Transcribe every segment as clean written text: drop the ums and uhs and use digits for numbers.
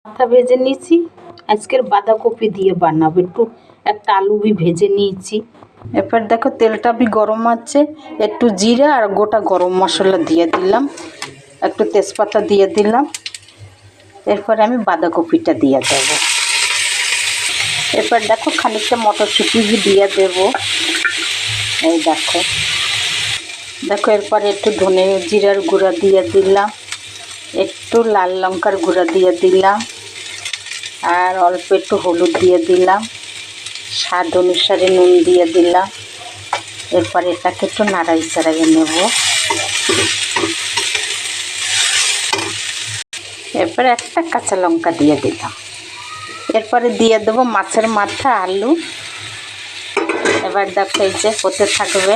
মাথা ভেজে নিয়েছি, আজকের বাঁধাকপি দিয়ে বানাবো। একটা আলু ভেজে নিয়েছি। এরপর দেখো তেলটা গরম আছে, একটু জিরা আর গোটা গরম মশলা দিয়ে দিলাম, একটু তেজপাতা দিয়ে দিলাম। এরপরে আমি বাঁধাকপিটা দিয়ে দেবো। এরপর দেখো খানিকটা মটরশুঁটি দিয়ে দেবো। এই দেখো দেখো এরপরে একটু ধনে জিরার গুঁড়া দিয়ে দিলাম, একটু লাল লঙ্কার গুঁড়া দিয়ে দিলাম, আর অল্প একটু হলুদ দিয়ে দিলাম, স্বাদ অনুসারে নুন দিয়ে দিলাম। এরপর এটাকে একটু নাড়াই চাড়াইয়ে নেব। এরপরে একটা কাঁচা লঙ্কা দিয়ে দিলাম। এরপরে দিয়ে দেবো মাছের মাথা, আলু। এবার দেখো এই যে হতে থাকবে।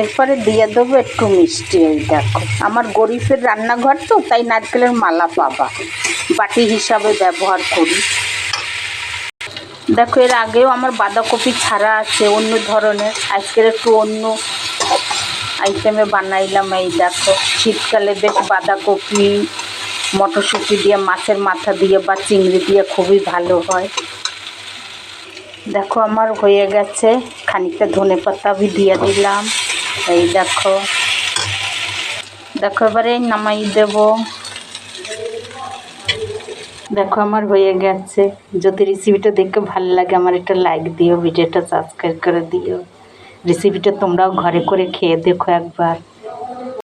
এরপরে দিয়ে দেবো একটু মিষ্টি। এই দেখো আমার গরিবের রান্নাঘর তো, তাই নারকেলের মালা পাবা বাটি হিসাবে ব্যবহার করি। দেখো এর আগেও আমার বাঁধাকপি ছাড়া আছে অন্য ধরনের, আজকের একটু অন্য আইটেমে বানাইলাম। এই দেখো শীতকালে বেশ বাঁধাকপি মটরশুঁটি দিয়ে, মাছের মাথা দিয়ে বা চিংড়ি দিয়ে খুবই ভালো হয়। দেখো আমার হয়ে গেছে, খানিকটা ধনেপাতা দিয়ে দিলাম। এই দেখো দেখো এবারে নামাই দেব। দেখো আমার হয়ে গেছে। যদি রেসিপিটা দেখে ভালো লাগে আমার একটা লাইক দিও, ভিডিওটা সাবস্ক্রাইব করে দিও। রেসিপিটা তোমরাও ঘরে করে খেয়ে দেখো একবার।